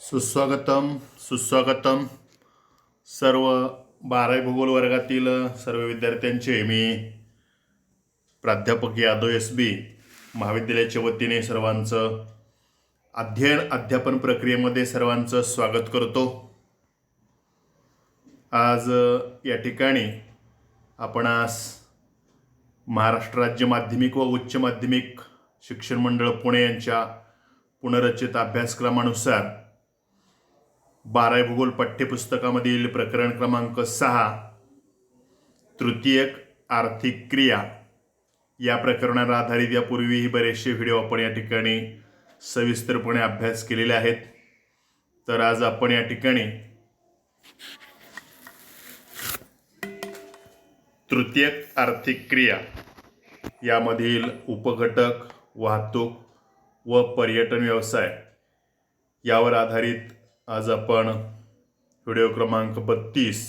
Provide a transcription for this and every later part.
सुस्वागतम सुस्वागतम सर्व 12वी भूगोल वर्गातील सर्व विद्यार्थ्यांचे मी प्राध्यापक यादव एस बी महाविद्यालयाच्या वतीने सर्वांचं अध्यापन प्रक्रियेमध्ये सर्वांचं स्वागत करतो। आज या ठिकाणी आपणास महाराष्ट्र राज्य माध्यमिक व उच्च माध्यमिक शिक्षण मंडळ पुणे यांच्या पुनर्रचित अभ्यासक्रमानुसार 12वी भूगोल पाठ्यपुस्तकामधील प्रकरण क्रमांक 6 तृतीयक आर्थिक क्रिया या प्रकरणावर आधारित यापूर्वीही बरेचसे व्हिडिओ आपण या ठिकाणी सविस्तरपणे अभ्यास केलेले आहेत। तर आज आपण या ठिकाणी तृतीयक आर्थिक क्रिया यामधील उपघटक, वाहतूक व पर्यटन व्यवसाय यावर आधारित आज आपण व्हिडिओ क्रमांक 32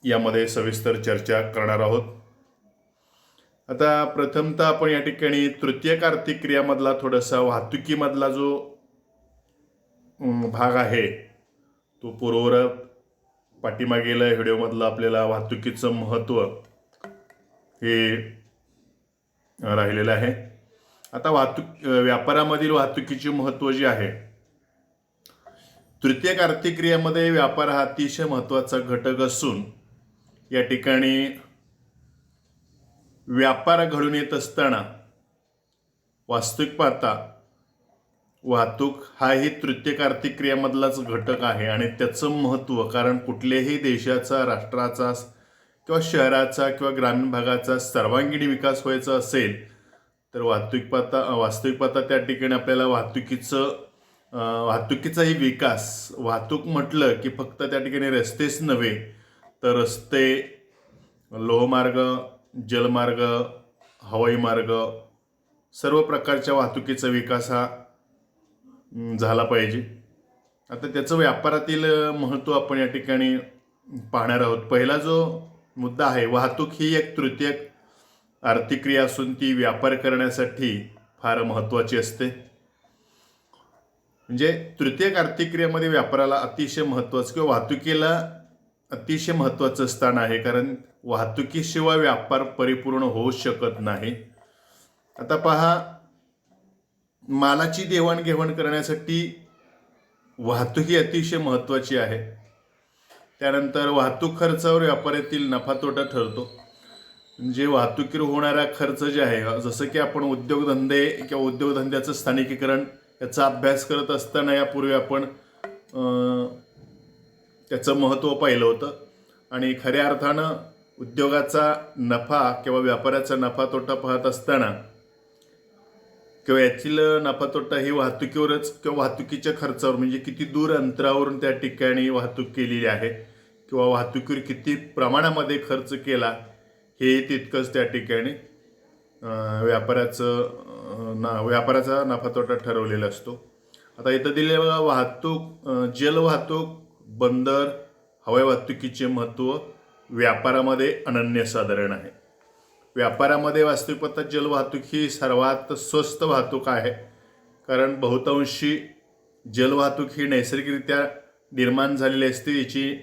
यामध्ये सविस्तर चर्चा करणार आहोत। आता प्रथमतः आपण या ठिकाणी तृतीयक आर्थिक क्रियामधला थोडासा वाहतुकीमधला जो भाग आहे तो पूर्ववत पाठीमागील व्हिडिओमधलं आपल्याला वाहतुकीचं महत्त्व हे राहिलेलं आहे। आता व्यापारामधील वाहतुकीचे महत्त्व जे आहे, तृतीयक आर्थिक क्रियामध्ये व्यापार हा अतिशय महत्त्वाचा घटक असून या ठिकाणी व्यापार घडून येत असताना वास्तविक पाहता वाहतूक हाही तृतीयक आर्थिक क्रियामधलाच घटक आहे आणि त्याचं महत्त्व, कारण कुठल्याही देशाचा, राष्ट्राचा किंवा शहराचा किंवा ग्रामीण भागाचा सर्वांगीण विकास व्हायचा असेल तर वास्तविक पाहता त्या ठिकाणी आपल्याला वाहतुकीचाही विकास, वाहतूक म्हटलं की फक्त त्या ठिकाणी रस्तेच नव्हे तर रस्ते, लोहमार्ग, जलमार्ग, हवाई मार्ग, सर्व प्रकारच्या वाहतुकीचा विकास हा झाला पाहिजे। आता त्याचं व्यापारातील महत्त्व आपण या ठिकाणी पाहणार आहोत। पहिला जो मुद्दा आहे, वाहतूक ही एक तृतीयक आर्थिक क्रिया असून ती व्यापार करण्यासाठी फार महत्त्वाची असते। म्हणजे तृतीयक आर्थिक क्रियेमध्ये व्यापाराला अतिशय महत्त्वाचं किंवा वाहतुकीला अतिशय महत्त्वाचं स्थान आहे, कारण वाहतुकीशिवाय व्यापार परिपूर्ण होऊ शकत नाही। आता पहा, मालाची देवाणघेवाण करण्यासाठी वाहतूक ही अतिशय महत्त्वाची आहे। त्यानंतर वाहतूक खर्चावर व्यापारातील नफा तोटा ठरतो। म्हणजे वाहतुकीवर होणारा खर्च जे आहे, जसं की आपण उद्योगधंदे किंवा उद्योगधंद्याचं स्थानिकीकरण याचा अभ्यास करत असताना यापूर्वी आपण त्याचं महत्त्व पाहिलं होतं आणि खऱ्या अर्थानं उद्योगाचा नफा किंवा व्यापाराचा नफा तोटा पाहत असताना किंवा यातील नफा तोटा ही वाहतुकीवरच किंवा वाहतुकीच्या खर्चावर, म्हणजे किती दूर अंतरावरून त्या ठिकाणी वाहतूक केलेली आहे किंवा वाहतुकीवर किती प्रमाणामध्ये खर्च केला हे तितकंच त्या ठिकाणी व्यापाराचा नफा तोटा ठरवलेला असतो। आता इथं दिलेलं वाहतूक, जलवाहतूक, बंदर, हवाई वाहतुकीचे महत्त्व व्यापारामध्ये अनन्यसाधारण आहे। व्यापारामध्ये वास्तविक पाहता जलवाहतूक ही सर्वात स्वस्त वाहतूक आहे, कारण बहुतांशी जलवाहतूक ही नैसर्गिकरित्या निर्माण झालेली असते, याची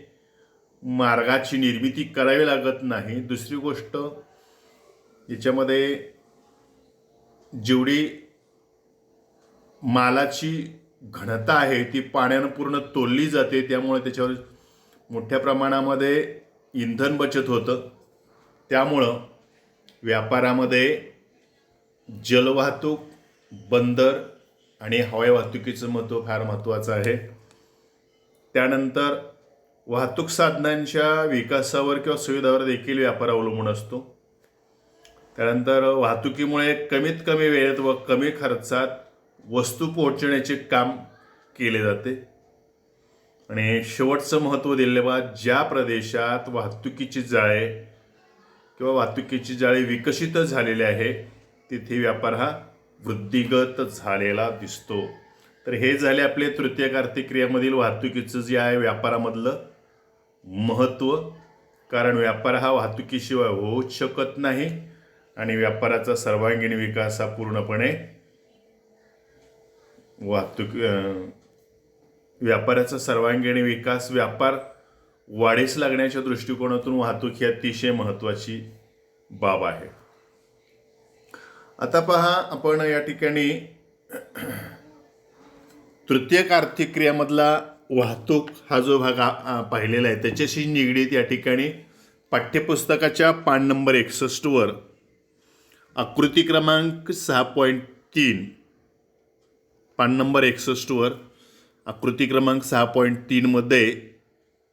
मार्गाची निर्मिती करावी लागत नाही। दुसरी गोष्ट, याच्यामध्ये जेवढी मालाची घनता आहे ती पाण्यानं पूर्ण तोलली जाते, त्यामुळे त्याच्यावर मोठ्या प्रमाणामध्ये इंधन बचत होतं। त्यामुळं व्यापारामध्ये जलवाहतूक, बंदर आणि हवाई वाहतुकीचं महत्त्व फार महत्त्वाचं आहे। त्यानंतर वाहतूक साधनांच्या विकासावर किंवा सुविधावर देखील व्यापार अवलंबून असतो। त्यानंतर वाहतुकीमुळे कमीत कमी वेळेत व कमी खर्चात वस्तू पोहोचवण्याचे काम केले जाते। आणि शेवटचं महत्त्व दिलेलं, ज्या प्रदेशात वाहतुकीची जाळे विकसित झालेले आहे तिथे व्यापार हा वृद्धिगत झालेला दिसतो। तर हे झाले आपले तृतीयक आर्थिक क्रियामधील वाहतुकीचं जे आहे व्यापारामधलं महत्त्व, कारण व्यापार हा वाहतुकीशिवाय होऊच शकत नाही आणि व्यापाराचा सर्वांगीण विकास हा पूर्णपणे वाहतूक व्यापाराचा सर्वांगीण विकास, व्यापार वाढीस लागण्याच्या दृष्टिकोनातून वाहतूक ही अतिशय महत्त्वाची बाब आहे. आता पहा, आपण या ठिकाणी तृतीयक आर्थिक क्रियामधला वाहतूक हा जो भाग पाहिलेला आहे त्याच्याशी निगडीत या ठिकाणी पाठ्यपुस्तकाच्या पान नंबर 61 आकृती क्रमांक 6.3 पान नंबर 61 आकृती क्रमांक 6.3 मध्ये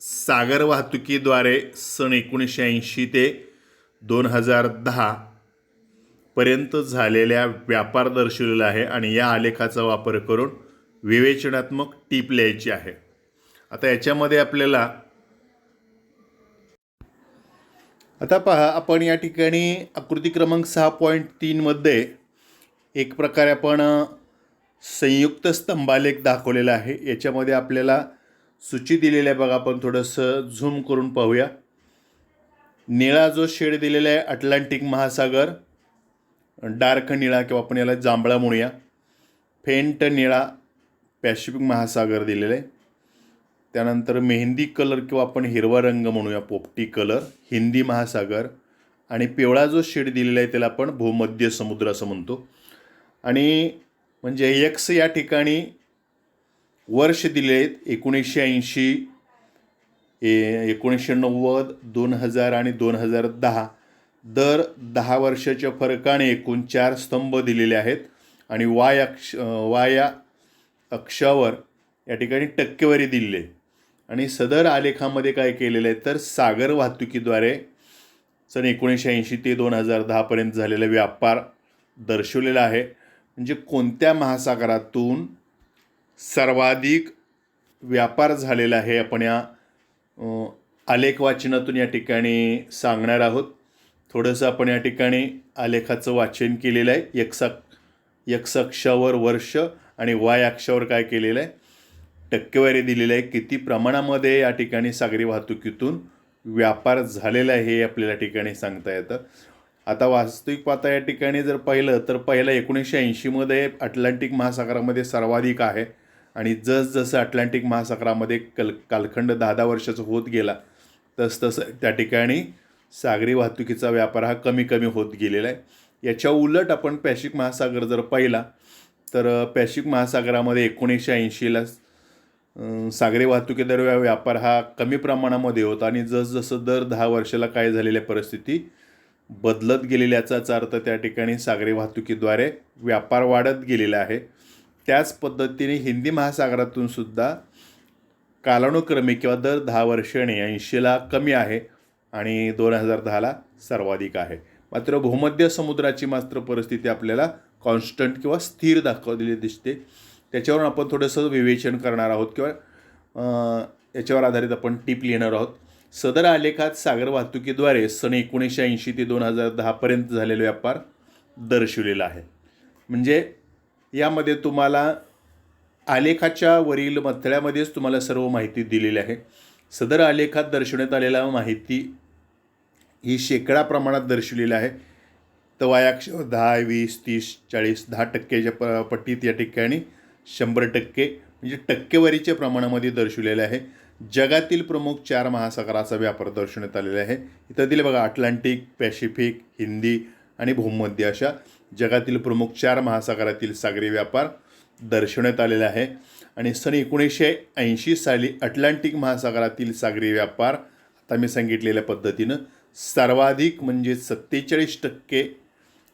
सागर वाहतुकीद्वारे सन 1980 ते 2010 पर्यंत झालेल्या व्यापार दर्शवलेला आहे आणि या आलेखाचा वापर करून विवेचनात्मक टीप लिहायची आहे. आता याच्यामध्ये आपल्याला आता पहा, आपण या ठिकाणी आकृती क्रमांक 6.3 मध्ये एक प्रकारे आपण संयुक्त स्तंभालेख दाखवलेला आहे. याच्यामध्ये आपल्याला सूची दिलेली आहे बघा, आपण थोडंसं झूम करून पाहूया. निळा जो शेड दिलेला आहे अटलांटिक महासागर, डार्क निळा किंवा आपण याला जांभळा म्हणूया, फेंट निळा पॅसिफिक महासागर दिलेला आहे. त्यानंतर मेहंदी कलर किंवा आपण हिरवा रंग म्हणूया पोपटी कलर हिंदी महासागर, आणि पिवळा जो शेड दिलेला आहे त्याला आपण भूमध्य समुद्र असं म्हणतो. आणि म्हणजे एक्स या ठिकाणी वर्ष दिले आहेत 1980, 1990, 2000 आणि 2010. दर 10 वर्षाच्या फरकाने एकूण 4 स्तंभ दिलेले आहेत आणि वाय अक्षावर या ठिकाणी टक्केवारी दिली आहे. आणि सदर आलेखामध्ये काय केलेलं आहे तर सागर वाहतुकीद्वारे सन 1980 ते 2010 पर्यंत झालेला व्यापार दर्शवलेला आहे. म्हणजे कोणत्या महासागरातून सर्वाधिक व्यापार झालेला आहे आपण या आलेख वाचनातून या ठिकाणी सांगणार आहोत. थोडंसं आपण या ठिकाणी आलेखाचं वाचन केलेलं आहे. एक्स अक्षावर वर्ष आणि वाय अक्षावर काय केलेलं आहे टक्केवारी दिलेली आहे. किती प्रमाणामध्ये या ठिकाणी सागरी वाहतुकीतून व्यापार झालेला आहे हे आपल्याला ठिकाणी सांगता येतं. आता वास्तविक पाहता या ठिकाणी जर पाहिलं तर पहिलं 1980मध्ये अटलांटिक महासागरामध्ये सर्वाधिक आहे आणि जसजसं अटलांटिक महासागरामध्ये कालखंड 10-10 वर्षाचा होत गेला तसतसं त्या ठिकाणी सागरी वाहतुकीचा व्यापार हा कमी कमी होत गेलेला आहे. याच्या उलट आपण पॅसिफिक महासागर जर पाहिला तर पॅसिफिक महासागरामध्ये 1980ला सागरी वाहतुकीद्वारे व्यापार हा कमी प्रमाणामध्ये होता आणि जसजसं दर 10 वर्षाला काय झालेल्या परिस्थिती बदलत गेलेली याचाच अर्थ त्या ठिकाणी सागरी वाहतुकीद्वारे व्यापार वाढत गेलेला आहे. त्याच पद्धतीने हिंदी महासागरातून सुद्धा कालानुक्रमे किंवा दर 10 वर्षाने 80ला कमी आहे आणि 2010ला सर्वाधिक आहे. मात्र भूमध्य समुद्राची मात्र परिस्थिती आपल्याला कॉन्स्टंट किंवा स्थिर दाखवलेली दिसते. त्याच्यावरून आपण थोडंसं विवेचन करणार आहोत किंवा याच्यावर आधारित आपण टीप लिहिणार आहोत. सदर आलेखात सागर वाहतुकीद्वारे सन 1980 ते 2010 पर्यंत झालेला व्यापार दर्शवलेला आहे. म्हणजे यामध्ये तुम्हाला आलेखाच्या वरील मथळ्यामध्येच तुम्हाला सर्व माहिती दिलेली आहे. सदर आलेखात दर्शवण्यात आलेला माहिती ही शेकडा प्रमाणात दर्शवलेली आहे. तर वायाक्ष 10, 20, 30, 40, 10% पट्टीत या ठिकाणी 100% म्हणजे टक्केवारीच्या प्रमाणामध्ये दर्शवलेले आहे. जगातील प्रमुख 4 महासागराचा व्यापार दर्शवण्यात आलेला आहे. इथं दिले बघा अटलांटिक, पॅसिफिक, हिंदी आणि भूमध्य अशा जगातील प्रमुख 4 महासागरातील सागरी व्यापार दर्शवण्यात आलेला आहे. आणि सन 1980 साली अटलांटिक महासागरातील सागरी व्यापार आता मी सांगितलेल्या पद्धतीनं सर्वाधिक म्हणजे 47%,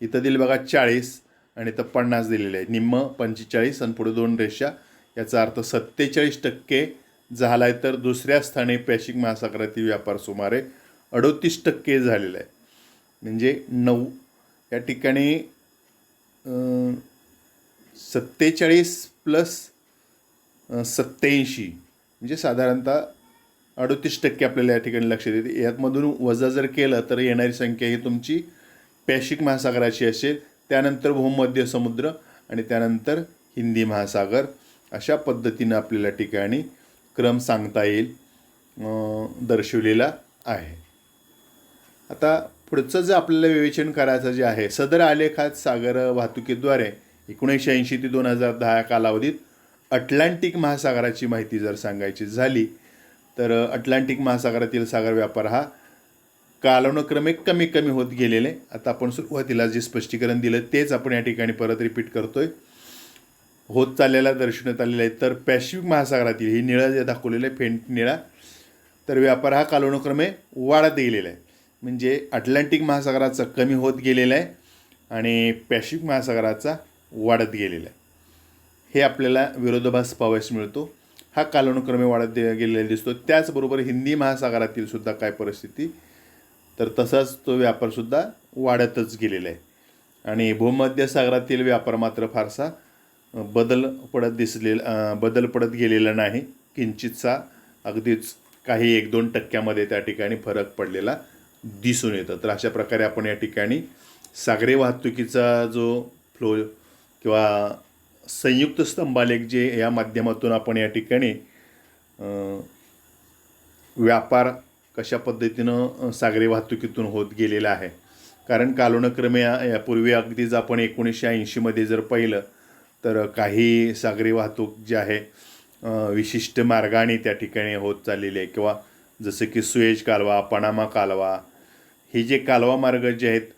इथं दिले बघा 40 आणि इथं 50 दिलेलं आहे. निम्म 45 आणि पुढे 2 रेषा, याचा अर्थ 47% झाला आहे. तर दुसऱ्या स्थानी पॅसिफिक महासागरातील व्यापार सुमारे 38% झालेला आहे. म्हणजे 9 या ठिकाणी 47 प्लस 87 म्हणजे साधारणतः 38% आपल्याला या ठिकाणी लक्षात येते. यातमधून वजा जर केलं तर येणारी संख्या ही तुमची पॅसिफिक महासागराची असेल, त्यानंतर भूमध्य समुद्र आणि त्यानंतर हिंदी महासागर. अशा पद्धतीनं आपल्याला ठिकाणी क्रम सांगता येईल दर्शवलेला आहे. आता पुढचं जे आपल्याला विवेचन करायचं जे आहे, सदर आलेखात सागर वाहतुकीद्वारे 1980 ते 2010 या कालावधीत अटलांटिक महासागराची माहिती जर सांगायची झाली तर अटलांटिक महासागरातील सागर व्यापार हा कालानुक्रमे कमी कमी होत गेलेले. आता आपण सुरुवातीला जे स्पष्टीकरण दिलं तेच आपण या ठिकाणी परत रिपीट करतोय. होत चाललेला दर्शवण्यात आलेला आहे. तर पॅसिफिक महासागरातील ही निळा जे दाखवलेलं आहे फेंट निळा, तर व्यापार हा कालानुक्रमे वाढत गेलेला आहे. म्हणजे अटलांटिक महासागराचा कमी होत गेलेला आहे आणि पॅसिफिक महासागराचा वाढत गेलेला आहे. हे आपल्याला विरोधाभास पाहावयास मिळतो. हा कालानुक्रमे वाढत गेलेला दिसतो. त्याचबरोबर हिंदी महासागरातील सुद्धा काय परिस्थिती, तर तसाच तो व्यापारसुद्धा वाढतच गेलेला आहे. आणि भूमध्य सागरातील व्यापार मात्र फारसा बदल पडत गेलेला नाही. किंचितसा अगदीच काही 1-2% त्या ठिकाणी फरक पडलेला दिसून येतं. तर अशा प्रकारे आपण या ठिकाणी सागरी वाहतुकीचा जो फ्लो किंवा संयुक्त स्तंभालेख जे या माध्यमातून आपण या ठिकाणी व्यापार कशा पद्धतीनं सागरी वाहतुकीतून होत गेलेला आहे. कारण कालानुक्रमे यापूर्वी अगदीच आपण 1980मध्ये जर पाहिलं तर काही सागरी वाहतूक जी आहे विशिष्ट मार्गाने त्या ठिकाणी होत चाललेली आहे. किंवा जसं की सुएज कालवा, पनामा कालवा, हे जे कालवा मार्ग जे आहेत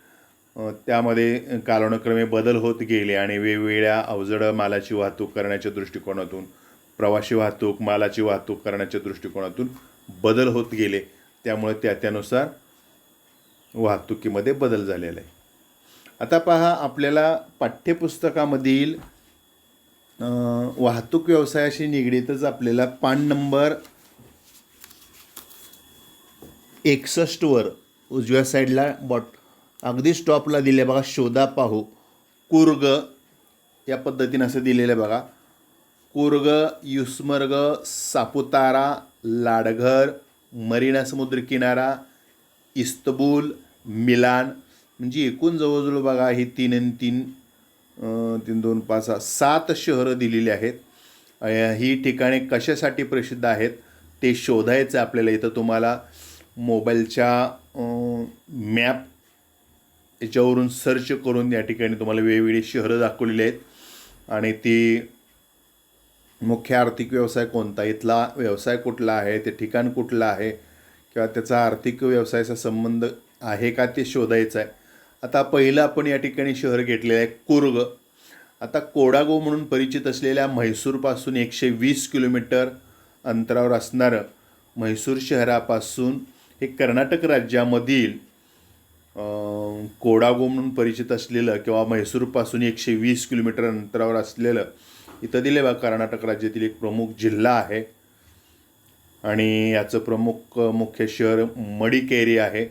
त्यामध्ये कालानुक्रमे बदल होत गेले आणि वेगवेगळ्या अवजड मालाची वाहतूक करण्याच्या दृष्टिकोनातून, प्रवासी वाहतूक, मालाची वाहतूक करण्याच्या दृष्टिकोनातून बदल होत गेले. त्यामुळे त्यानुसार वाहतुकीमध्ये बदल झालेला आहे. आता पहा, आपल्याला पाठ्यपुस्तकामधील वाहतूक व्यवसायाशी निगडीतच आपल्याला पान नंबर 61 उजव्या साईडला अगदी स्टॉपला दिले बघा, शोधा पाहू कूर्ग या पद्धतीनं असं दिलेलं आहे बघा. कूर्ग, युसमर्ग, सापुतारा, लाडघर, मरीना समुद्रकिनारा, इस्तंबूल, मिलान, म्हणजे एकूण जवळजवळ बघा ही 3 2 5 6 7 शहरं दिलेली आहेत. ही ठिकाणे कशासाठी प्रसिद्ध आहेत ते शोधायचं आपल्याला. इथं तुम्हाला मोबाईलच्या मॅप याच्यावरून सर्च करून या ठिकाणी तुम्हाला वेगवेगळी शहरं दाखवलेली आहेत आणि ती मुख्य आर्थिक व्यवसाय कोणता, इथला व्यवसाय कुठला आहे, ते ठिकाण कुठलं आहे किंवा त्याचा आर्थिक व्यवसायाचा संबंध आहे का ते शोधायचं आहे. आता पहिलं आपण या ठिकाणी शहर घेतलेलं आहे कूर्ग. आता कोडागो म्हणून परिचित असलेल्या म्हैसूरपासून 120 किलोमीटर अंतरावर असणारं म्हैसूर शहरापासून हे कर्नाटक राज्यामधील कोडागो म्हणून परिचित असलेलं किंवा म्हैसूरपासून 120 किलोमीटर अंतरावर असलेलं इथं दिले बघा कर्नाटक राज्यातील एक प्रमुख जिल्हा आहे आणि याचं मुख्य शहर मडिकेरी आहे.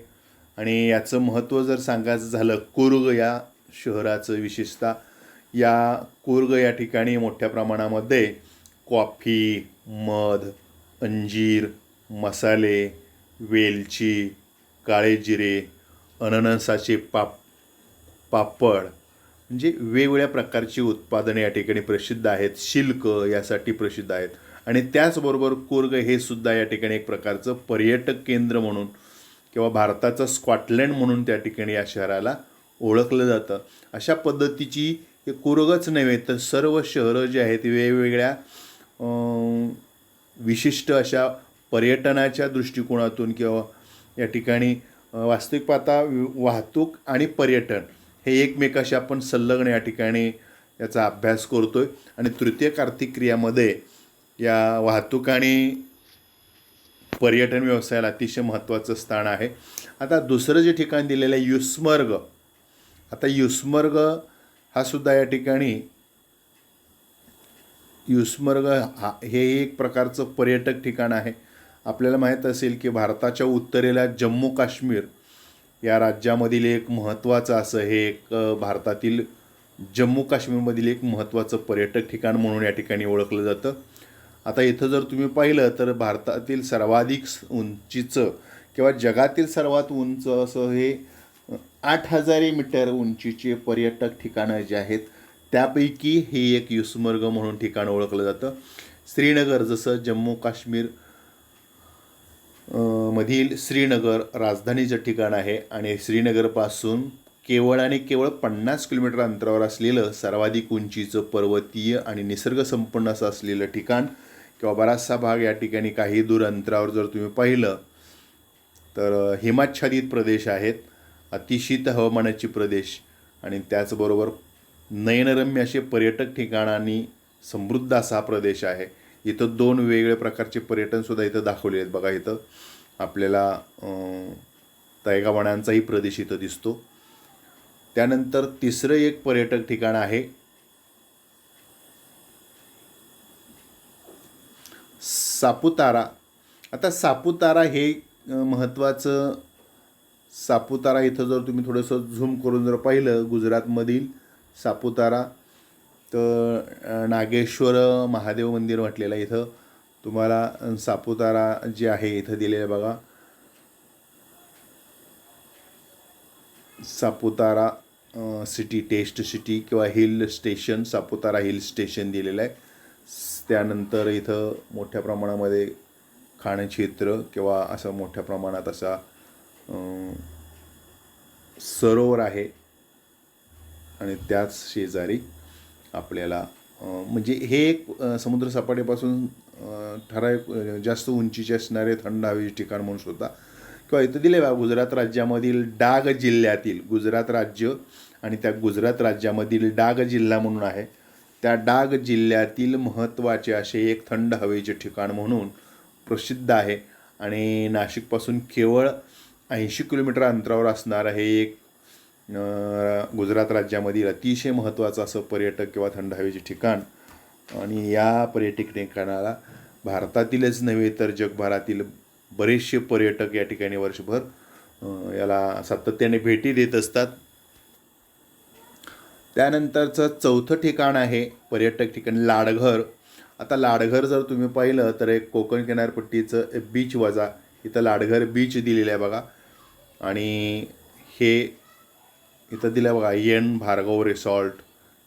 आणि याचं महत्त्व जर सांगायचं झालं कूर्ग या शहराचं, विशेषतः या कूर्ग या ठिकाणी मोठ्या प्रमाणामध्ये कॉफी, मध, अंजीर, मसाले, वेलची, काळे जिरे, अननसाचे पापड म्हणजे वेगवेगळ्या प्रकारची उत्पादने या ठिकाणी प्रसिद्ध आहेत. शिल्क यासाठी प्रसिद्ध आहेत. आणि त्याचबरोबर कूर्ग हे सुद्धा या ठिकाणी एक प्रकारचं पर्यटक केंद्र म्हणून किंवा भारताचं स्कॉटलँड म्हणून त्या ठिकाणी या शहराला ओळखलं जातं. अशा पद्धतीची हे कूर्गच नव्हे तर सर्व शहरं जी आहेत वेगवेगळ्या विशिष्ट अशा पर्यटनाच्या दृष्टिकोनातून किंवा या ठिकाणी वास्तविक पाहता वाहतूक आणि पर्यटन हे एकमेकाशी आपण संलग्न या ठिकाणी याचा अभ्यास करतो आहे. आणि तृतीयक आर्थिक क्रियामध्ये या वाहतूक आणि पर्यटन व्यवसायाला अतिशय महत्त्वाचं स्थान आहे. आता दुसरं जे ठिकाण दिलेलं आहे युसमर्ग. आता युसमर्ग हा सुद्धा या ठिकाणी हे एक प्रकारचं पर्यटक ठिकाण आहे. आपल्याला माहीत असेल की भारताच्या उत्तरेला जम्मू काश्मीर या राज्यामधील एक महत्त्वाचं असं हे एक भारतातील जम्मू काश्मीरमधील एक महत्त्वाचं पर्यटक ठिकाण म्हणून या ठिकाणी ओळखलं जातं. आता इथं जर तुम्ही पाहिलं तर भारतातील सर्वाधिक उंचीचं किंवा जगातील सर्वात उंच असं हे 8000 मीटर उंचीचे पर्यटक ठिकाणं जे आहेत त्यापैकी हे एक युसमर्ग म्हणून ठिकाण ओळखलं जातं. श्रीनगर, जसं जम्मू काश्मीर मधील श्रीनगर राजधानीचं ठिकाण आहे आणि श्रीनगरपासून केवळ आणि केवळ 50 किलोमीटर अंतरावर असलेलं सर्वाधिक उंचीचं पर्वतीय आणि निसर्गसंपन्न असं असलेलं ठिकाण किंवा बराचसा भाग या ठिकाणी काही दूर अंतरावर जर तुम्ही पाहिलं तर हिमाच्छादित प्रदेश आहेत, अतिशीत हवामानाचे प्रदेश आणि त्याचबरोबर नयनरम्य असे पर्यटक ठिकाणांनी समृद्ध असा हा प्रदेश आहे. इथं 2 वेगवेगळ्या प्रकारचे पर्यटनसुद्धा इथं दाखवले आहेत. बघा इथं आपल्याला तैगावणांचाही प्रदेश इथं दिसतो. त्यानंतर तिसरं एक पर्यटक ठिकाण आहे सापुतारा. आता सापुतारा हे महत्त्वाचं. सापुतारा इथं जर तुम्ही थोडंसं झूम करून जर पाहिलं गुजरातमधील सापुतारा तर नागेश्वर महादेव मंदिर म्हटलेलं आहे. इथं तुम्हाला सापुतारा जे आहे इथं दिलेलं आहे बघा. सापुतारा सिटी, टेस्ट सिटी किंवा hill station, Saputara hill station दिलेलं आहे. त्यानंतर इथं मोठ्या प्रमाणामध्ये खाणक्षेत्र किंवा असं मोठ्या प्रमाणात असा सरोवर आहे आणि त्याच शेजारी आपल्याला म्हणजे हे एक समुद्रसपाटीपासून ठराविक जास्त उंचीचे असणारे थंड हवेचे ठिकाण म्हणून सुद्धा किंवा इथं दिले बा गुजरात राज्यामधील डाग जिल्ह्यातील, गुजरात राज्य आणि त्या गुजरात राज्यामधील डाग जिल्हा म्हणून आहे, त्या डाग जिल्ह्यातील महत्त्वाचे असे एक थंड हवेचे ठिकाण म्हणून प्रसिद्ध आहे. आणि नाशिकपासून केवळ 80 किलोमीटर अंतरावर असणारं हे एक गुजरात राज्यामधील अतिशय महत्त्वाचं असं पर्यटक किंवा थंड हवेचे ठिकाण. आणि या पर्यटक ठिकाणाला भारतातीलच नव्हे तर जगभरातील बरेचसे पर्यटक या ठिकाणी वर्षभर याला सातत्याने भेटी देत असतात. त्यानंतरचं चौथं ठिकाण आहे पर्यटक ठिकाण लाडघर. आता लाडघर जर तुम्ही पाहिलं तर एक कोकण किनारपट्टीचं बीच वजा इथं लाडघर बीच दिलेलं आहे बघा. आणि हे इथं दिलं आहे बघा एन भार्गव रिसॉर्ट,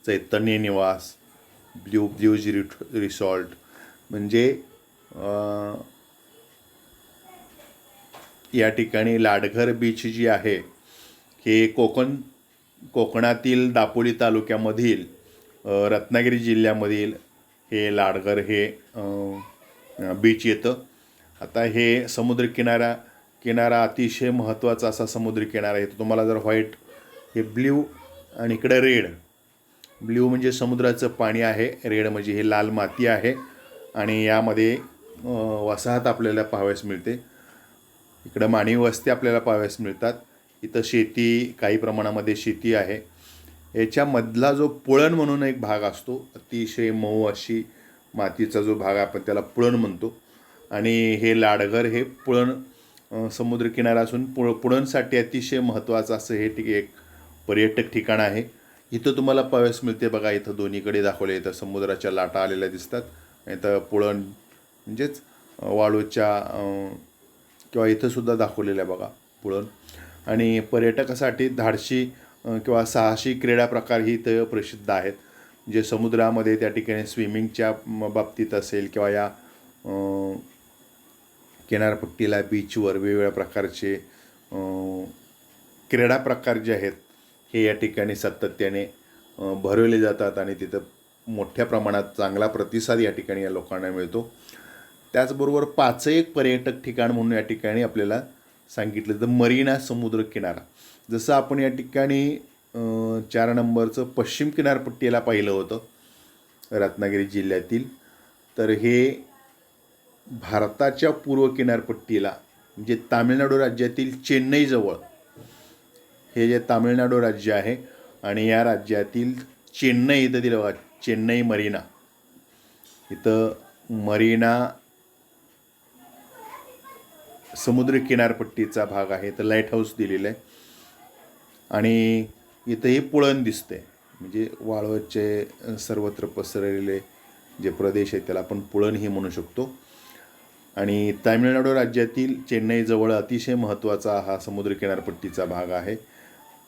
चैतन्य निवास, ब्ल्यूज रिसॉर्ट. म्हणजे या ठिकाणी लाडघर बीच जी आहे हे कोकणातील दापोली तालुक्यामधील रत्नागिरी जिल्ह्यामधील हे लाडघर हे बीच येतं. आता हे किनारा अतिशय महत्त्वाचा असा समुद्रकिनारा आहे. तुम्हाला जर व्हाईट हे ब्ल्यू आणि इकडे रेड, ब्ल्यू म्हणजे समुद्राचं पाणी आहे, रेड म्हणजे हे लाल माती आहे. आणि यामध्ये वसाहत आपल्याला पाहावयास मिळते. इकडं मानवी वस्ती आपल्याला पाहावयास मिळतात. इथं शेती, काही प्रमाणामध्ये शेती आहे. याच्यामधला जो पुळण म्हणून एक भाग असतो, अतिशय मऊ अशी मातीचा जो भाग आपण त्याला पुळण म्हणतो. आणि हे लाडघर हे पुळण समुद्रकिनारा असून पुळणसाठी अतिशय महत्त्वाचं असं हे एक पर्यटक ठिकाण आहे. इथं तुम्हाला पाहावयास मिळते बघा. इथं दोन्हीकडे दाखवले, इथं समुद्राच्या लाटा आलेल्या दिसतात. इथं पुळण म्हणजेच वाळूच्या किंवा इथंसुद्धा दाखवलेलं आहे बघा पुळण. आणि पर्यटकासाठी धाडशी किंवा साहसी क्रीडा प्रकार ही इथं प्रसिद्ध आहेत. जे समुद्रामध्ये त्या ठिकाणी स्विमिंगच्या बाबतीत असेल किंवा या किनारपट्टीला बीचवर वेगवेगळ्या प्रकारचे क्रीडा प्रकार जे आहेत हे या ठिकाणी सातत्याने भरवले जातात आणि तिथं मोठ्या प्रमाणात चांगला प्रतिसाद या ठिकाणी या लोकांना मिळतो. त्याचबरोबर 5 पर्यटक ठिकाण म्हणून या ठिकाणी आपल्याला सांगितलं तर मरीना समुद्र किनारा. जसं आपण या ठिकाणी 4 नंबरचं पश्चिम किनारपट्टीला पाहिलं होतं रत्नागिरी जिल्ह्यातील, तर हे भारताच्या पूर्व किनारपट्टीला म्हणजे तामिळनाडू राज्यातील चेन्नईजवळ हे जे तामिळनाडू राज्य आहे आणि या राज्यातील चेन्नई इथं दिलं बघा, चेन्नई मरीना. इथं मरीना समुद्र किनारपट्टीचा भाग आहे. तर लाईट हाऊस दिलेलं आहे आणि इथंही पुळण दिसते. म्हणजे वाळवचे सर्वत्र पसरलेले जे प्रदेश आहेत त्याला आपण पुळणही म्हणू शकतो. आणि तामिळनाडू राज्यातील चेन्नईजवळ अतिशय महत्त्वाचा हा समुद्र किनारपट्टीचा भाग आहे.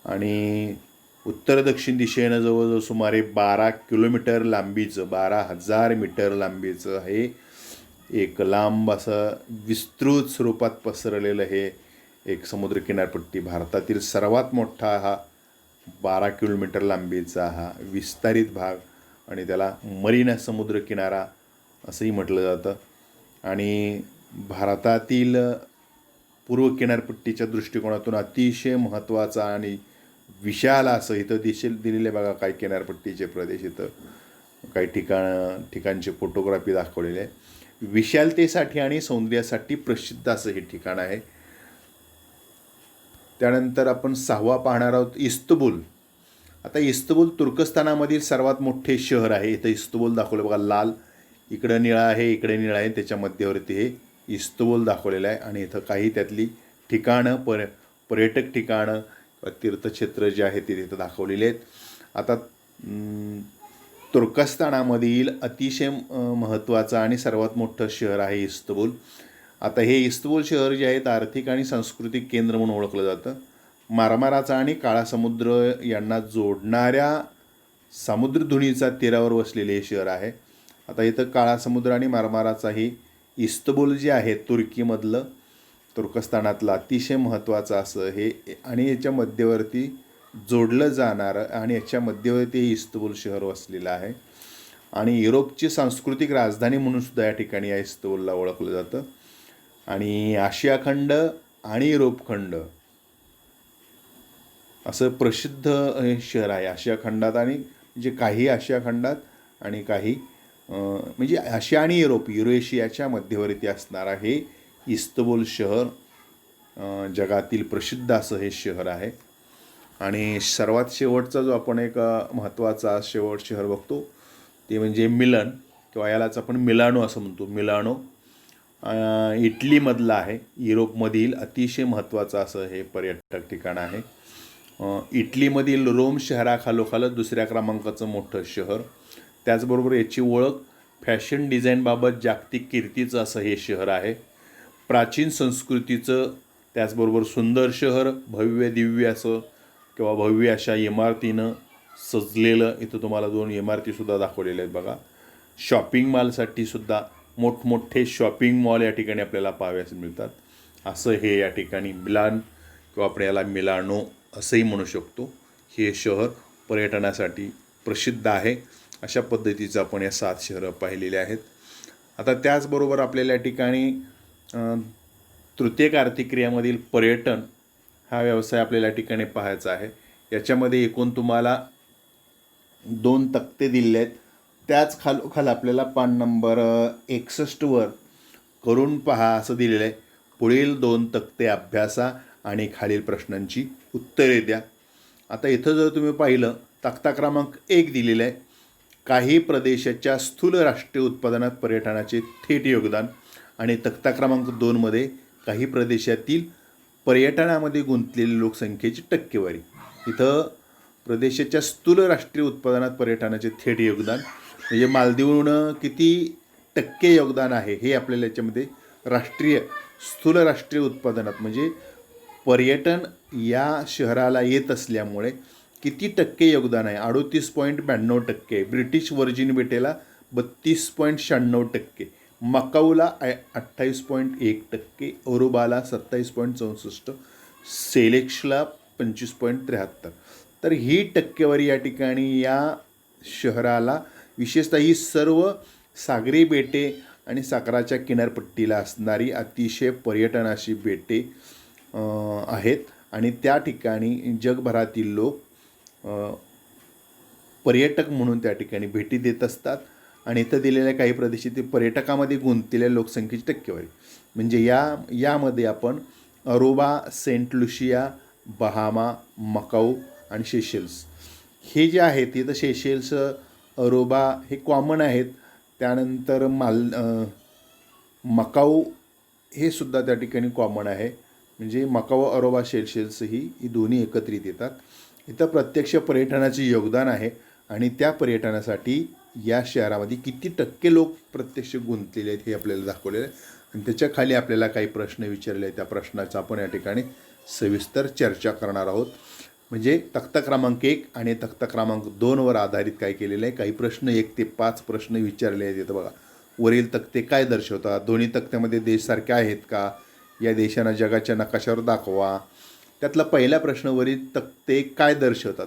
आणि उत्तर दक्षिण दिशेनं जवळजवळ सुमारे 12 किलोमीटर लांबीचं, 12,000 मीटर लांबीचं हे एक लांब असं विस्तृत स्वरूपात पसरलेलं हे एक समुद्र किनारपट्टी. भारतातील सर्वात मोठा हा 12 किलोमीटर लांबीचा हा विस्तारित भाग आणि त्याला मरीना समुद्रकिनारा असंही म्हटलं जातं. आणि भारतातील पूर्व किनारपट्टीच्या दृष्टिकोनातून अतिशय महत्त्वाचा आणि विशाल असं इथं दिलेले बघा काही किनारपट्टीचे प्रदेश, इथं काही ठिकाणचे फोटोग्राफी दाखवलेले आहे. विशालतेसाठी आणि सौंदर्यासाठी प्रसिद्ध असं हे ठिकाण आहे. त्यानंतर आपण 6वा पाहणार आहोत इस्तंबूल. आता इस्तंबूल तुर्कस्तानामधील सर्वात मोठे शहर आहे. इथं इस्तंबूल दाखवलं बघा, लाल, इकडं निळा आहे, इकडे निळा आहे, त्याच्या मध्यवर्ती हे इस्तंबूल दाखवलेलं आहे. आणि इथं काही त्यातली ठिकाणं पर्यटक ठिकाणं तीर्थक्षेत्र जे आहे ते तिथं दाखवलेले आहेत. आता तुर्कस्तानामधील अतिशय महत्त्वाचं आणि सर्वात मोठं शहर आहे इस्तंबूल. आता हे इस्तंबूल शहर जे आहे आर्थिक आणि सांस्कृतिक केंद्र म्हणून ओळखलं जातं. मार्माराचा आणि काळा समुद्र यांना जोडणाऱ्या समुद्रधुनीचा तीरावर वसलेले हे शहर आहे. आता इथं काळा समुद्र आणि मार्माराचा हे इस्तंबूल जे आहे तुर्कीमधलं, तुर्कस्तानातलं अतिशय महत्त्वाचं असं हे आणि याच्या मध्यवर्ती जोडलं जाणारं आणि याच्या मध्यवर्ती हे इस्तंबूल शहर वसलेलं आहे. आणि युरोपची सांस्कृतिक राजधानी म्हणून सुद्धा या ठिकाणी या इस्तंबूलला ओळखलं जातं. आणि आशिया खंड आणि युरोप खंड असं प्रसिद्ध हे शहर आहे. आशिया खंडात आणि म्हणजे काही आशिया खंडात आणि काही म्हणजे आशिया आणि युरेशियाच्या मध्यवर्ती असणारा हे इस्तंबूल शहर जगातील प्रसिद्ध असं हे शहर आहे. आणि सर्वात शेवटचा जो आपण एक महत्त्वाचा शहर बघतो ते म्हणजे मिलन, किंवा यालाच आपण मिलानो असं म्हणतो. मिलानो इटलीमधलं आहे. युरोपमधील अतिशय महत्त्वाचं असं हे पर्यटक ठिकाण आहे. इटलीमधील रोम शहराखालोखालच दुसऱ्या क्रमांकाचं मोठं शहर. त्याचबरोबर याची ओळख फॅशन डिझाईनबाबत जागतिक कीर्तीचं असं हे शहर आहे. प्राचीन संस्कृतीचं, त्याचबरोबर सुंदर शहर, भव्य दिव्य असं किंवा भव्य अशा इमारतीनं सजलेलं. इथं तुम्हाला 2 इमारतीसुद्धा दाखवलेल्या आहेत बघा. शॉपिंग मॉलसाठी सुद्धा मोठमोठे शॉपिंग मॉल या ठिकाणी आपल्याला पाहावयास मिळतात. असं हे या ठिकाणी मिलान किंवा आपण याला मिलानो असंही म्हणू शकतो. हे शहर पर्यटनासाठी प्रसिद्ध आहे. अशा पद्धतीचं आपण या 7 शहरं पाहिलेली आहेत. आता त्याचबरोबर आपल्याला या ठिकाणी तृतीयक आर्थिक क्रियामधील पर्यटन हा व्यवसाय आपल्याला या ठिकाणी पाहायचा आहे. याच्यामध्ये एकूण तुम्हाला 2 तक्ते दिले आहेत. त्याच खालोखाल आपल्याला पान नंबर 61वर करून पहा असं दिलेलं आहे. पुढील 2 तक्ते अभ्यासा आणि खालील प्रश्नांची उत्तरे द्या. आता इथं जर तुम्ही पाहिलं, तक्ता क्रमांक 1 दिलेला आहे, काही प्रदेशाच्या स्थूल राष्ट्रीय उत्पादनात पर्यटनाचे थेट योगदान. आणि तक्ता क्रमांक 2मध्ये काही प्रदेशातील पर्यटनामध्ये गुंतलेल्या लोकसंख्येची टक्केवारी. इथं प्रदेशाच्या स्थूल राष्ट्रीय उत्पादनात पर्यटनाचे थेट योगदान म्हणजे मालदीवनं किती टक्के योगदान आहे हे आपल्याला याच्यामध्ये स्थूल राष्ट्रीय उत्पादनात म्हणजे पर्यटन या शहराला येत असल्यामुळे किती टक्के योगदान आहे. 38.92%. ब्रिटिश व्हर्जिन बेटेला 32.96%. मकाऊला 28.1%. अरुबाला 27.64%. सेलेक्सला 25.73%. तर ही टक्केवारी या ठिकाणी या शहराला, विशेषतः ही सर्व सागरी बेटे आणि सागराच्या किनारपट्टीला असणारी अतिशय पर्यटनाशी बेटे आहेत. आणि त्या ठिकाणी जगभरातील लोक पर्यटक म्हणून त्या ठिकाणी भेटी देत असतात. आणि इथं दिलेल्या काही प्रदेशातील पर्यटकामध्ये गुंतलेल्या लोकसंख्येची टक्केवारी म्हणजे यामध्ये आपण Aruba, Saint Lucia, Bahama, Macau आणि सेशेल्स हे जे आहेत, इथं सेशेल्स, अरुबा हे कॉमन आहेत. त्यानंतर मकाऊ हे सुद्धा त्या ठिकाणी कॉमन आहे. म्हणजे मकाऊ, अरुबा, सेशेल्स ही दोन्ही एकत्रित येतात. इथं प्रत्यक्ष पर्यटनाचे योगदान आहे आणि त्या पर्यटनासाठी या शहरामध्ये किती टक्के लोक प्रत्यक्ष गुंतलेले आहेत हे आपल्याला दाखवलेलं आहे. आणि त्याच्या खाली आपल्याला काही प्रश्न विचारले आहेत. त्या प्रश्नाचा आपण या ठिकाणी सविस्तर चर्चा करणार आहोत. म्हणजे तक्ता क्रमांक 1 आणि तक्ता क्रमांक 2वर आधारित काय केलेलं आहे. काही प्रश्न 1 ते 5 प्रश्न विचारले आहेत. इथं बघा, वरील तक्ते काय दर्शवतात, दोन्ही तक्त्यामध्ये देश सारखे आहेत का, या देशांना जगाच्या नकाशावर दाखवा, त्यातला पहिला प्रश्नावरील तक्ते काय दर्शवतात.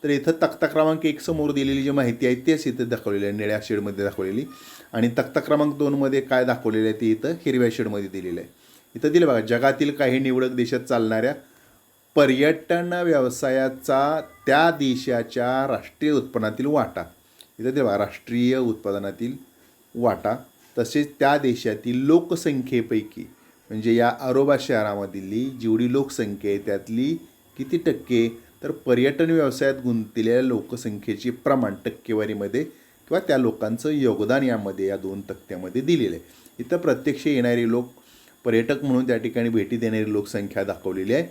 तर इथं तक्ता क्रमांक 1 समोर दिलेली जी माहिती आहे तेच इथं दाखवलेली आहे निळ्या शेडमध्ये दाखवलेली, आणि तक्ता क्रमांक 2मध्ये काय दाखवलेलं आहे ते इथं हिरव्या शेडमध्ये दिलेलं आहे. इथं दिलं बघा, जगातील काही निवडक देशात चालणाऱ्या पर्यटन व्यवसायाचा त्या देशाच्या राष्ट्रीय उत्पन्नातील वाटा. इथं दिलं बघा, राष्ट्रीय उत्पादनातील वाटा. तसेच त्या देशातील लोकसंख्येपैकी म्हणजे या अरोबा शहरामधली जेवढी लोकसंख्या आहे त्यातली किती टक्के, तर पर्यटन व्यवसायात गुंतलेल्या लोकसंख्येचे प्रमाण टक्केवारीमध्ये किंवा त्या लोकांचं योगदान यामध्ये या 2 तक्त्यामध्ये दिलेलं आहे. इथं प्रत्यक्ष येणारे लोक, पर्यटक म्हणून त्या ठिकाणी भेटी देणारी लोकसंख्या दाखवलेली आहे,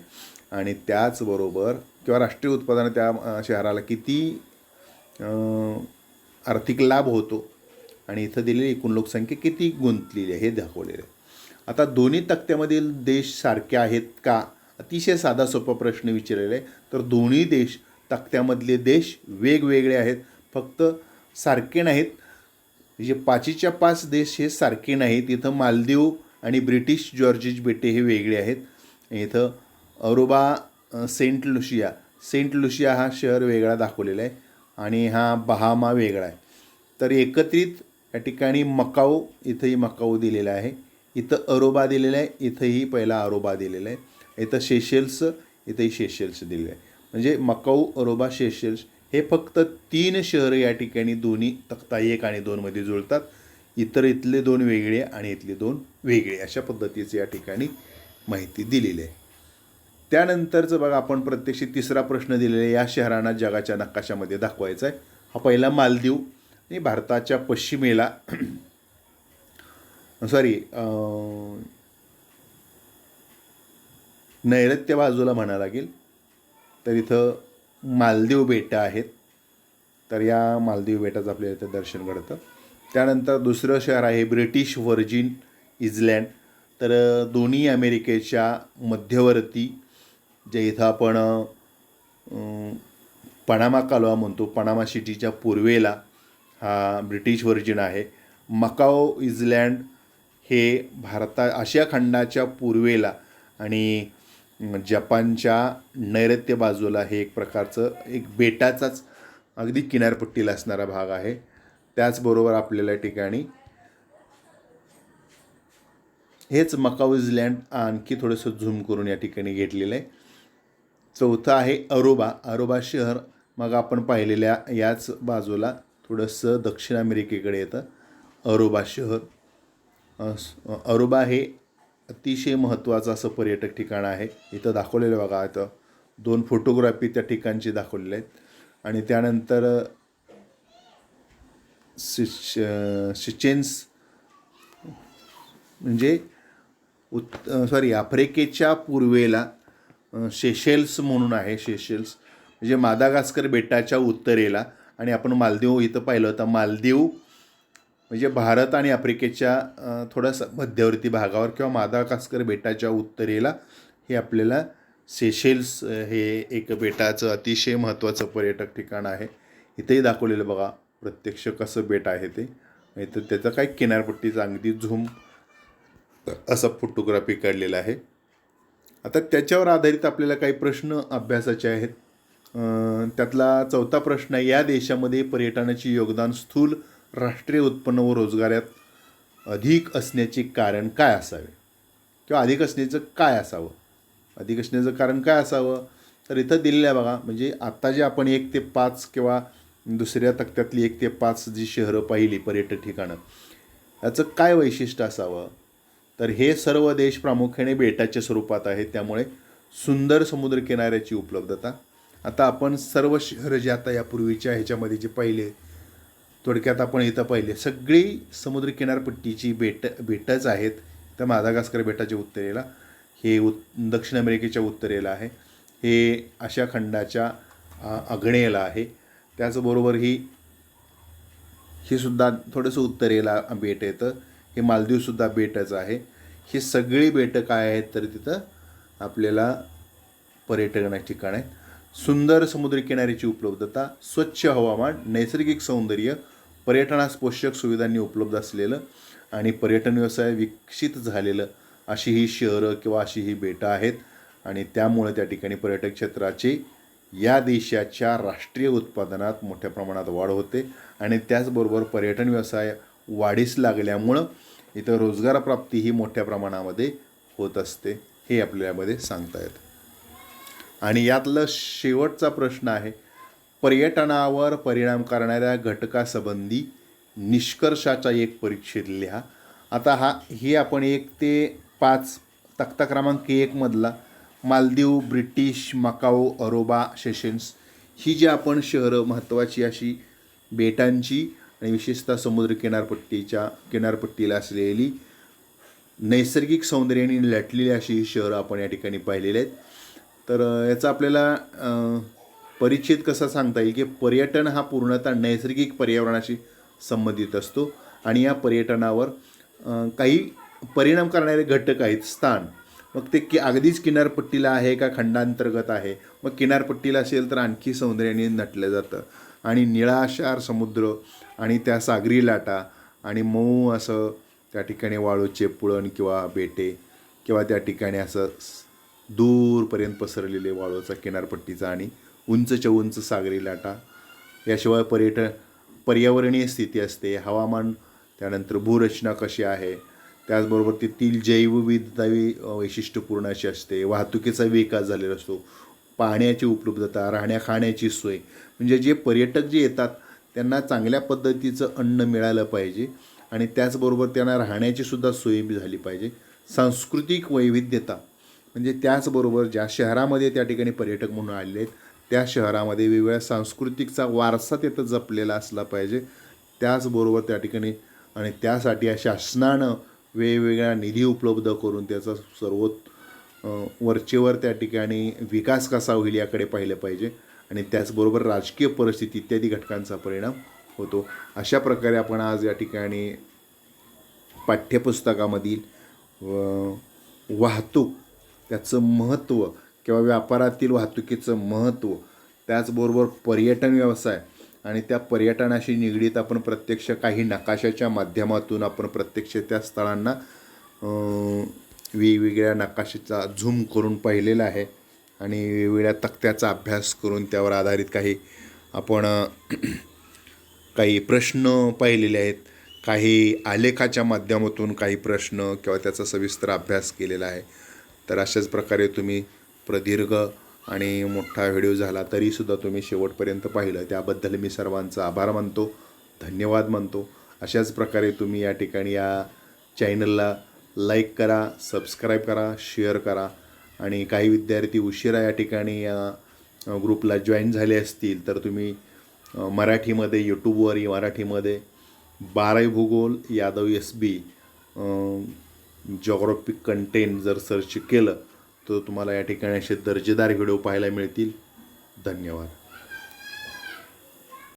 आणि त्याचबरोबर किंवा राष्ट्रीय उत्पादन त्या शहराला किती आर्थिक लाभ होतो आणि इथं दिलेली एकूण लोकसंख्या किती गुंतलेली आहे हे दाखवलेलं आहे. आता दोन्ही तक्त्यामधील देश सारखे आहेत का, अतिशय साधा सोपा प्रश्न विचारलेला आहे. तर दोन्ही देश तक्त्यामधले देश वेगवेगळे आहेत, फक्त सारखे नाहीत. म्हणजे 5च्या 5 देश हे सारखे नाहीत. इथं मालदीव आणि ब्रिटिश जॉर्जिज बेटे हे वेगळे आहेत. इथं अरोबा सेंट लुशिया हा शहर वेगळा दाखवलेला आहे, आणि हा बहामा वेगळा आहे. तर एकत्रित या ठिकाणी मकाऊ, इथंही मकाऊ दिलेला आहे, इथं अरोबा दिलेला आहे, इथंही पहिला अरोबा दिलेला आहे, इथं शेशेल्स, इथंही शेशेल्स दिलेलं आहे. म्हणजे मकाऊ, अरोबा, शेशेल्स हे फक्त 3 शहरं या ठिकाणी दोन्ही तक्ता 1 आणि 2मध्ये जुळतात. इतर इथले 2 वेगळे आणि इथले 2 वेगळे, अशा पद्धतीचे या ठिकाणी माहिती दिलेली आहे. त्यानंतरचं बघा, आपण प्रत्यक्ष तिसरा प्रश्न दिलेला आहे, या शहरांना जगाच्या नकाशामध्ये दाखवायचा आहे. हा पहिला मालदीव आणि भारताच्या पश्चिमेला नैऋत्य बाजूला म्हणा लागेल, तर इथं मालदीव बेटं आहेत. तर या मालदीव बेटाचं आपल्याला इथं दर्शन घडतं. त्यानंतर दुसरं शहर आहे ब्रिटिश व्हर्जिन आयलँड. तर दोन्ही अमेरिकेच्या मध्यवर्ती, जे इथं आपण पनामा कालवा म्हणतो, पनामा सिटीच्या पूर्वेला हा ब्रिटिश व्हर्जिन आहे. मकाओ आयलँड हे आशिया खंडाच्या पूर्वेला आणि जपानच्या नैऋत्य बाजूला हे एक प्रकारचं एक बेटाचाच अगदी किनारपट्टीला असणारा भाग आहे. त्याचबरोबर आपल्याला या ठिकाणी हेच मकाऊ आयलँड आणखी थोडंसं झूम करून या ठिकाणी घेतलेलं आहे. चौथं आहे अरोबा शहर. मग आपण पाहिलेल्या याच बाजूला थोडंसं दक्षिण अमेरिकेकडे येतं अरोबा शहर. अरोबा हे अतिशय महत्त्वाचं असं पर्यटक ठिकाण आहे. इथं दाखवलेलं बघा, इथं 2 फोटोग्राफी त्या ठिकाणची दाखवलेल्या आहेत. आणि त्यानंतर सिचेन्स म्हणजे आफ्रिकेच्या पूर्वेला शेशेल्स म्हणून आहे. शेशेल्स म्हणजे मादागास्कर बेटाच्या उत्तरेला, आणि आपण मालदीव इथं पाहिलं होतं. मालदीव म्हणजे भारत आणि आफ्रिकेच्या थोडासा मध्यवर्ती भागावर किंवा मादागास्कर बेटाच्या उत्तरेला हे आपल्याला सेशेल्स हे एक बेटाचं अतिशय महत्त्वाचं पर्यटक ठिकाण आहे. इथंही दाखवलेलं बघा प्रत्यक्ष कसं बेट आहे ते. इथं त्याचं काय किनारपट्टीचा अगदी झूम असा फोटोग्राफी काढलेला आहे. आता त्याच्यावर आधारित आपल्याला काही प्रश्न अभ्यासाचे आहेत. त्यातला चौथा प्रश्न आहे, या देशामध्ये पर्यटनाचे योगदान स्थूल राष्ट्रीय उत्पन्न व रोजगारात अधिक असण्याचे कारण काय असावे, किंवा अधिक असण्याचं काय असावं. अधिक असण्याचं कारण काय असावं, तर इथं दिलेलं आहे बघा. म्हणजे आत्ता जे आपण 1 ते 5 किंवा दुसऱ्या तक्त्यातली 1 ते 5 जी शहरं पाहिली पर्यटक ठिकाणं, याचं काय वैशिष्ट्य असावं. तर हे सर्व देश प्रामुख्याने बेटाच्या स्वरूपात आहेत, त्यामुळे सुंदर समुद्रकिनाऱ्याची उपलब्धता. आता आपण सर्व शहरं जे आता यापूर्वीच्या ह्याच्यामध्ये जे पाहिले, थोडक्यात आपण इथं पाहिले, सगळी समुद्रकिनारपट्टीची बेटच आहेत. तर मादागास्कर बेटाच्या उत्तरेला, हे दक्षिण अमेरिकेच्या उत्तरेला आहे, हे आशिया खंडाच्या आग्नेयेला आहे. त्याचबरोबर ही सुद्धा थोडंसं उत्तरेला बेट येतं. हे मालदीवसुद्धा बेटच आहे. ही सगळी बेटं काय आहेत, तर तिथं आपल्याला पर्यटनाची ठिकाण आहेत. सुंदर समुद्रकिनाऱ्याची उपलब्धता, स्वच्छ हवामान, नैसर्गिक सौंदर्य, पर्यटनास पोषक सुविधांनी उपलब्ध असलेलं आणि पर्यटन व्यवसाय विकसित झालेलं अशी ही शहरं किंवा अशी ही बेटं आहेत. आणि त्यामुळे त्या ठिकाणी पर्यटक क्षेत्राचे या देशाच्या राष्ट्रीय उत्पादनात मोठ्या प्रमाणात वाढ होते आणि त्याचबरोबर पर्यटन व्यवसाय वाढीस लागल्यामुळं इथं रोजगार प्राप्ती ही मोठ्या प्रमाणामध्ये होत असते, हे आपल्यामध्ये सांगता येतं. आणि यातलं शेवटचा प्रश्न आहे, पर्यटनावर परिणाम करणाऱ्या घटकासंबंधी निष्कर्षाचा एक परिच्छेद लिहा. आता ही आपण 1 ते 5 तक्ता क्रमांक 1 मधला मालदीव, ब्रिटिश, मकाऊ, अरोबा, सेशेल्स ही जी आपण शहरं महत्त्वाची अशी बेटांची आणि विशेषतः समुद्र किनारपट्टीला असलेली नैसर्गिक सौंदर्याने लटलेली अशी ही शहरं आपण या ठिकाणी पाहिलेली आहेत. तर याचा आपल्याला परिच्छेद कसा सांगता येईल की पर्यटन हा पूर्णतः नैसर्गिक पर्यावरणाशी संबंधित असतो आणि या पर्यटनावर काही परिणाम करणारे घटक आहेत. स्थान, मग ते अगदीच किनारपट्टीला आहे का खंडांतर्गत आहे, मग किनारपट्टीला असेल तर आणखी सौंदर्याने नटलं जातं आणि निळाशार समुद्र आणि त्या सागरी लाटा आणि मऊ असं त्या ठिकाणी वाळूचे पुळण किंवा बेटे किंवा त्या ठिकाणी असं दूरपर्यंत पसरलेले वाळूचा किनारपट्टीचा आणि उंचच्या उंच सागरी लाटा. याशिवाय पर्यावरणीय स्थिती असते, हवामान, त्यानंतर भूरचना कशी आहे, त्याचबरोबर तेथील जैवविविधता वैशिष्ट्यपूर्ण अशी असते, वाहतुकीचा विकास झालेला असतो, पाण्याची उपलब्धता, राहण्या खाण्याची सोय, म्हणजे जे पर्यटक जे येतात त्यांना चांगल्या पद्धतीचं अन्न मिळालं पाहिजे आणि त्याचबरोबर त्यांना राहण्याची सुद्धा सोय झाली पाहिजे. सांस्कृतिक वैविध्यता, म्हणजे त्याचबरोबर ज्या शहरामध्ये त्या ठिकाणी पर्यटक म्हणून आलेले आहेत त्या शहरामध्ये वेगवेगळ्या सांस्कृतिकचा वारसा तिथं जपलेला असला पाहिजे. त्याचबरोबर त्या ठिकाणी आणि त्यासाठी या शासनानं वेगवेगळ्या निधी उपलब्ध करून त्याचा वरचेवर त्या ठिकाणी विकास कसा होईल याकडे पाहिलं पाहिजे आणि त्याचबरोबर राजकीय परिस्थिती इत्यादी घटकांचा परिणाम होतो. अशा प्रकारे आपण आज या ठिकाणी पाठ्यपुस्तकामधील वाहतूक, त्याचं महत्त्व किंवा व्यापारातील वाहतुकीचं महत्त्व, त्याचबरोबर पर्यटन व्यवसाय आणि त्या पर्यटनाशी निगडीत आपण प्रत्यक्ष काही नकाशाच्या माध्यमातून आपण प्रत्यक्ष त्या स्थळांना वेगवेगळ्या नकाशाचा झूम करून पाहिलेला आहे आणि वेगवेगळ्या तक्त्याचा अभ्यास करून त्यावर आधारित आपण काही प्रश्न पाहिलेले आहेत, काही आलेखाच्या माध्यमातून काही प्रश्न किंवा त्याचा सविस्तर अभ्यास केलेला आहे. तर अशाच प्रकारे तुम्ही प्रदीर्घ आणि मोठा व्हिडिओ झाला तरीसुद्धा तुम्ही शेवटपर्यंत पाहिलं त्याबद्दल मी सर्वांचा आभार मानतो, धन्यवाद मानतो. अशाच प्रकारे तुम्ही या ठिकाणी या चॅनलला लाईक करा, सबस्क्राईब करा, शेअर करा आणि काही विद्यार्थी उशिरा या ठिकाणी या ग्रुपला जॉईन झाले असतील तर तुम्ही मराठीमध्ये यूट्यूबवर मराठीमध्ये 12वी भूगोल यादव SB जॉग्राफिक कंटेंट जर सर्च केलं तर तुम्हाला या ठिकाणी असे दर्जेदार व्हिडिओ पाहायला मिळतील. धन्यवाद.